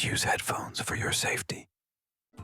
use headphones for your safety.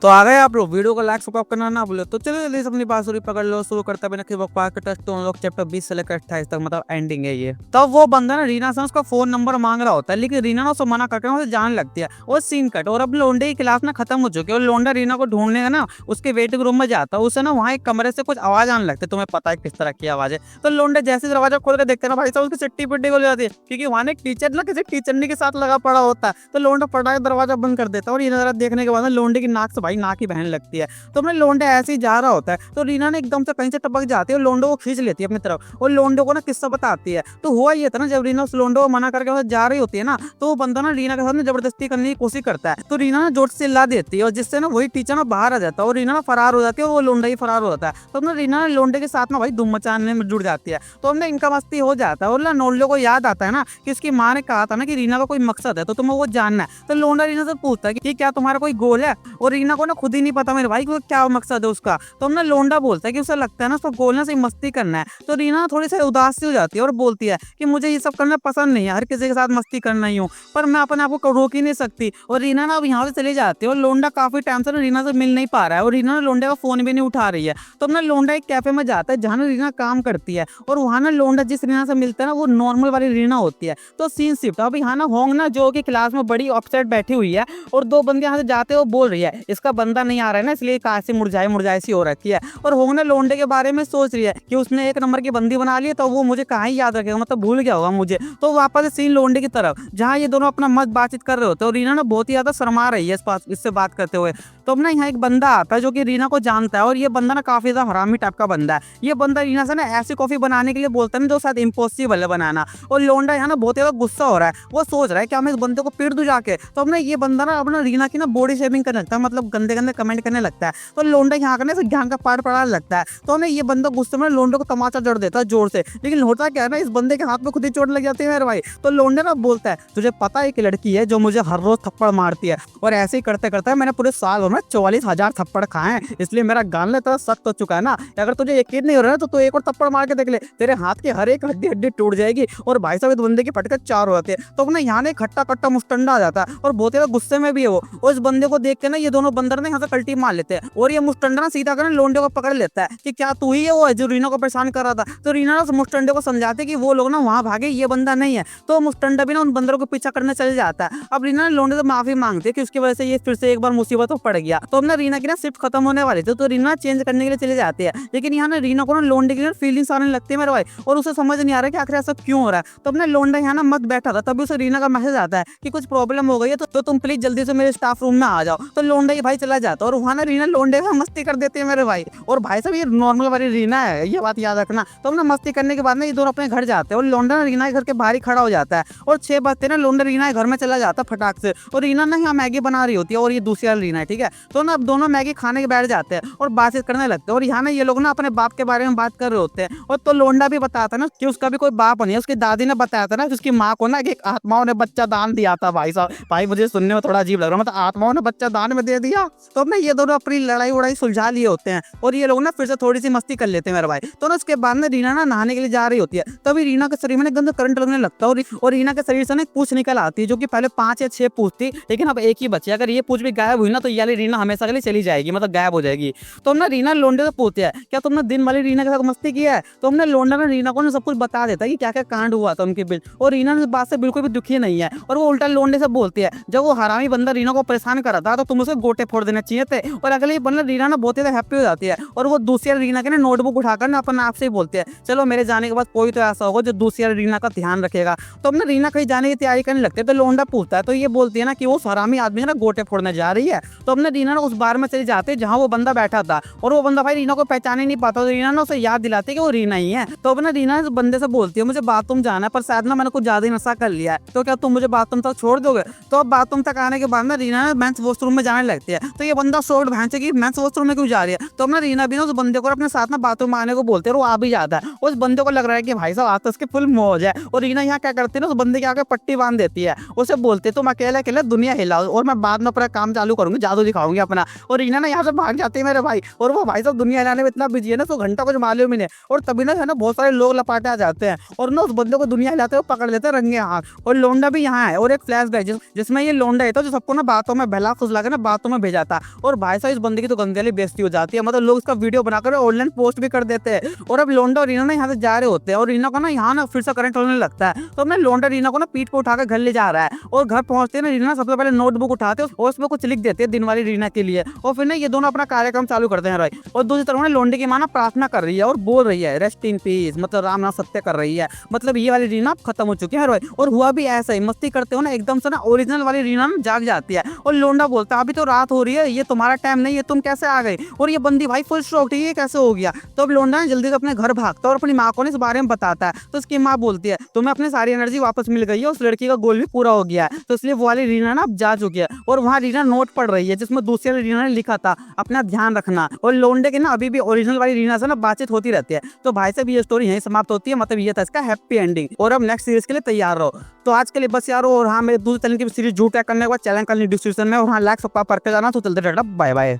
तो आ गए आप लोग। वीडियो को लाइक सब्सक्राइब करना ना भूलो। तो चलो जल्दी से अपनी बांसुरी पकड़ लो। शुरू करता बिना कि बकवास का टेस्ट। तो हम लोग चैप्टर 20 से लेकर 28 तक मतलब एंडिंग है ये। तब वो बंदा ना रीना से उसका फोन नंबर मांग रहा होता है, लेकिन रीना ना उसको मना करके उसे जान लगती है। वो सीन कट। और अब लोंडे की क्लास ना खत्म हो चुकी है और लोंडा रीना को ढूंढने का ना उसके वेटिंग रूम में जाता है। उसे ना वहाँ एक कमरे से कुछ आवाज आने लगती है। तुम्हें पता है किस तरह की आवाज है। तो लोंडे जैसे दरवाजा खोल के देखते हैं ना भाई साहब, उसकी चिट्टी पिट्टी हो जाती है, क्योंकि वहाँ एक टीचर ना किसी टीचरनी के साथ लगा पड़ा होता है। तो लोंडा पटा के दरवाजा बंद कर देता है और ये नजर देखने के बाद लोंडे की नाक से भाई नाक ही बहने लगती है। तो अपने लोंडे ऐसे ही जा रहा होता है तो रीना ने एकदम से कहीं से टपक जाती है और लोंडो को खींच लेती है अपनी तरफ और लोंडो को ना किस्सा बताती है। तो हुआ ये था ना, जब रीना उस लोंडो को मना करके वहां जा रही होती है ना, तो वो बंदा ना रीना के साथ जबरदस्ती करने की कोशिश करता है। तो रीना ना जोर से चिल्ला देती है और जिससे ना वही टीचर ना बाहर आ जाता है और रीना ना फरार हो जाती है और वो लोंडा ही फरार हो जाता है। तो अपना रीना लोंडे के साथ ना भाई धूम मचाने में जुड़ जाती है। तो हमने इनका मस्ती हो जाता है और ना लोंडे को याद आता है ना कि उसकी माँ ने कहा था ना कि रीना का कोई मकसद है तो तुम्हें वो जानना है। तो लोंडा रीना से पूछता है कि क्या तुम्हारा कोई गोल है, और रीना को ना खुद ही नहीं पता मेरे भाई को क्या मकसद है उसका। तो हमने लोंडा बोलता है कि उसे लगता है ना उसको गोल ना से मस्ती करना है। तो रीना थोड़ी सी उदास सी हो जाती है और बोलती है कि मुझे ये सब करना पसंद नहीं है, हर किसी के साथ मस्ती करना ही हूँ, पर मैं अपने आप को रोक ही नहीं सकती। और रीना ना अब यहाँ से चली जाती है और लोंडा काफी टाइम से रीना से मिल नहीं पा रहा है और रीना लोंडे का फोन भी नहीं उठा रही है। तो अपना लोंडा एक कैफे में जाता है जहाँ रीना काम करती है और वहाँ ना लोंडा जिस रीना से मिलता है ना वो नॉर्मल वाली रीना होती है। तो सीन शिफ्ट। अब यहाँ ना होंग ना जो कि क्लास में बड़ी अपसेट बैठी हुई है और दो बंदे यहाँ से जाते वो बोल रही है इसका बंदा नहीं आ रहा है ना, इसलिए काशी मुरझाई सी हो रखी है। और होंग ने लोंडे के बारे में सोच रही है कि उसने एक नंबर की बंदी बना ली है तो वो मुझे कहाँ ही याद रखेगा, मतलब भूल गया होगा मुझे। तो वापस सीन लोंडे की तरफ जहाँ ये दोनों अपना मत बातचीत कर रहे होते हैं और रीना ना बहुत ही ज्यादा शर्मा रही है इससे बात करते हुए। तो अब ना यहाँ एक बंदा आता है जो कि रीना को जानता है और ये बंदा ना काफी ज्यादा हरामी टाइप का बंदा है। ये बंदा रीना से ना ऐसी कॉफी बनाने के लिए बोलता है ना जो शायद इम्पॉसिबल है बनाना। और लोंडा यहाँ ना बहुत ज्यादा गुस्सा हो रहा है, वो सोच रहा है कि मैं इस बंदे को पीट दूं जाके। तो अब ना ये बंदा ना अपना रीना की ना बॉडी शेमिंग करने लगता है, मतलब गंदे गंदे कमेंट करने लगता है। तो लोंडा यहाँ का ना ज्ञान का पाठ पढ़ाने लगता है। तो ना ये बंदा गुस्से में लोंडे को तमाचा जड़ देता है जोर से, लेकिन होता क्या है ना इस बंदे के हाथ में खुद ही चोट लग जाती है मेरे भाई। तो लोंडे ना बोलता है तुझे पता है कि लड़की है जो मुझे हर रोज थप्पड़ मारती है, और ऐसे ही करते करते मैंने पूरे साल भर में 44,000 थप्पड़ खाए हैं, इसलिए मेरा गान इतना सख्त हो चुका है ना, अगर तुझे यकीन नहीं हो रहा है तो तू एक और थप्पड़ मार के देख ले, तेरे हाथ की हर एक हड्डी हड्डी टूट जाएगी। और भाई साहब इस बंदे की फटके 4 हो जाते हैं। तो अपने यहाँ ने खट्टा कट्टा मुस्टंडा आ जाता है और बहुत ज्यादा गुस्से में भी है वो। और इस बंदे को देख के ना ये दोनों बंदर ने यहाँ से कल्टी मार लेते हैं और ये मुस्टंडा ना सीधा कर लोंडे को पकड़ लेता है कि क्या तू ही है वो है जो रीना को परेशान कर रहा था। तो रीना ना मुस्टंडे को समझाते कि वो लोग ना वहाँ भागे, ये बंदा नहीं है। तो मुस्टंडा भी ना उन बंदरों को पीछा करने चले जाता है। अब रीना लोंडे से माफी मांगती है कि उसकी वजह से ये फिर से एक बार मुसीबत में पड़ गया। तो अब ना रीना की ना शिफ्ट खत्म होने वाली थी तो रीना चेंज करने के लिए चले जाती है, लेकिन यहाँ ना रीना को ना लोंडे की फीलिंग्स आने लगती है मेरे भाई, और उसे समझ नहीं आ रहा है कि आखिर ऐसा क्यों हो रहा है। तो अपने लोंडा यहाँ ना मत बैठा था, तभी उसे रीना का मैसेज आता है कि कुछ प्रॉब्लम हो गई है तो तुम प्लीज जल्दी से मेरे स्टाफ रूम में आ जाओ। तो लोंडा ये भाई चला जाता है और वहाँ ना रीना लोंडे का मस्ती कर देती है मेरे भाई। और भाई साहब ये नॉर्मल वाली रीना है, ये बात याद रखना। तो हम ना मस्ती करने के बाद ना ये दोनों अपने घर जाते हैं और लोंडा ना रीना के घर के बाहर ही खड़ा हो जाता है और 6 बजते ना लोंडा रीना के घर में चला जाता है फटाक से। और रीना ना यहाँ मैगी बना रही होती है और ये दूसरी वाली रीना है, ठीक है। तो ना अब दोनों मैगी खाने के बैठ जाते हैं और बातचीत करने लगते हैं और यहाँ ना ये लोग ना अपने बाप के बारे में बात कर रहे होते हैं। और तो लोंडा भी बताता है ना कि उसका भी कोई बाप नहीं है, उसकी दादी ने बताया था ना कि उसकी माँ को ना एक आत्माओं ने बच्चा दान दिया था। भाई साहब भाई मुझे सुनने में थोड़ा अजीब लग रहा है, मतलब आत्माओं ने बच्चा दान में दे दिया। तो अब ना ये दोनों अपनी लड़ाई उड़ाई सुलझा लिए होते हैं और ये लोग ना फिर से थोड़ी सी मस्ती कर लेते हैं मेरे भाई। तो ना उसके बाद में रीना ना नहाने के लिए जा रही होती है, तभी रीना के शरीर में गंदा करंट लगने लगता है और रीना के शरीर से ना पूछ निकल आती है जो कि पहले 5 या 6 पूछ थी, लेकिन अब एक ही बची। अगर ये पूछ भी गायब हुई ना तो ये वाली रीना हमेशा के लिए चली जाएगी, मतलब गायब हो जाएगी। तो हमने रीना लोंडे से पूछते हैं क्या तुमने दिन वाली रीना के साथ मस्ती किया है। तो हमने लोंडा ने रीना को सब कुछ बता देता है कि क्या क्या कांड हुआ था उनके बीच, और रीना ने बात से बिल्कुल भी दुखी नहीं है और वो उल्टा लोंडे से बोलती है जब वो हरामी बंदा रीना को परेशान कर रहा था तो तुम उसे गोटे फोड़ देना चाहिए थे। और अगले बंदा रीना ना बहुत ज्यादा हैप्पी हो जाती है और वो दूसरी रीना के ना नोटबुक उठाकर ना अपने आप से ही बोलते हैं चलो मेरे जाने के बाद कोई तो ऐसा होगा जो दूसरी रीना का ध्यान रखेगा। तो हमने रीना कहीं जाने की तैयारी करने लगते हैं तो लोंडा पूछता है तो ये बोलती है ना कि वो हरामी आदमी ना गोटे फोड़ने जा रही है। तो हमने रीना ना उस बार में चले जाते हैं जहाँ वो बंदा बैठा था और वो बंदा भाई रीना को पहचान ही नहीं पाता। तो रीना ना उसे याद दिलाती है कि वो रीना ही है। तो अब ना रीना इस बंदे से बोलती है मुझे बाथरूम जाना है पर शायद ना मैंने कुछ ज्यादा ही नशा कर लिया है, तो क्या तुम मुझे बाथरूम तक छोड़ दोगे। तो अब बाथरूम तक आने के बाद ना रीना मेंस वॉशरूम में जाने लगती है। तो ये बंदा शॉर्ट भैंस की मेंस वॉशरूम में क्यों जा रही है। तो अपना रीना भी ना उस बंदे को अपने साथ ना बाथरूम आने को बोलते हैं और वो आ भी जाता है। उस बंदे को लग रहा है कि भाई साहब आज तो उसकी फुल मौज है। और रीना यहाँ क्या करती है ना उस बंदे के आगे पट्टी बांध देती है, उसे बोलते तुम अकेले अकेले दुनिया हिलाओ और मैं बाद में अपना काम चालू करूंगी, जादू दिखाऊंगी। दिखाऊंगी अपना। और रीना ना यहाँ से भाग जाती है मेरे भाई, और वो भाई साहब दुनिया हिलाने में इतना बिजी है ना, तो घंटा कुछ मालूम ही नहीं। और तभी ना है ना बहुत सारे लोग लपाटे आ जाते हैं और ना उस बंदे को दुनिया हिलाते हुए पकड़ लेते हैं रंगे हाथ। और लोंडा भी यहाँ है, और एक फ्लैशबैक जिसमें ये लोंडा है तो जो सबको ना बातों में बहला फुसला के ना बातों में भेजा था। और भाई साहब इस बंदे की तो गंदी वाली बेइज्जती हो जाती है, मतलब लोग इसका वीडियो बनाकर ऑनलाइन पोस्ट भी कर देते हैं। और अब लोंडा और रीना ना यहाँ से जा रहे होते हैं, और रीना को ना यहाँ ना फिर से करंट होने लगता है। तो अपने लोंडा रीना को ना पीठ पे उठाकर घर ले जा रहा है, और घर पहुंचते हैं ना रीना सबसे पहले नोटबुक उठाते हैं और उसमें कुछ लिख देते हैं दिन वाली रीना के लिए। और फिर ना ये दोनों अपना कार्यक्रम चालू करते हैं भाई। और दूसरी तरफ ना लोंडे की माँ ना प्रार्थना कर रही है और बोल रही है रेस्ट इन पीस, मतलब राम नाम सत्य कर रही है, मतलब ये वाली रीना खत्म हो चुकी है भाई। और हुआ भी ऐसा ही, मस्ती करते हो ना एकदम से ना ओरिजिनल वाली रीना ना जाग जाती है। और लोंडा बोलता है अभी तो रात हो रही है, ये तुम्हारा टाइम नहीं है, तुम कैसे आ गए। और ये बंदी भाई फुल शॉक्ड है, ये कैसे हो गया। तो अब लोंडा जल्दी से अपने घर भागता है और अपनी माँ को इस बारे में बताता है। तो उसकी माँ बोलती है तुम्हें अपनी सारी एनर्जी वापस मिल गई है, उस लड़की का गोल भी पूरा हो गया है, तो इसलिए वो वाली रीना ना अब जा चुकी है। और वहाँ रीना नोट पढ़ रही है जिसमें दूसरी वाली रीना ने लिखा था अपना ध्यान रखना। और लोंडे की ना अभी भी ओरिजिनल वाली रीना से ना बातचीत होती रहती है। तो भाई साहब ये स्टोरी यहीं समाप्त होती है, मतलब ये था इसका हैप्पी एंडिंग। और अब नेक्स्ट सीरीज के लिए तैयार रहो। तो आज के लिए बस यार, और हाँ मेरे दूसरे चैनल की सीरीज झूठ करने के बाद चैनल का डिस्क्रिप्शन में, और हाँ लाइक सबका पढ़ के जाना। तो चलते टाटा बाय बाय।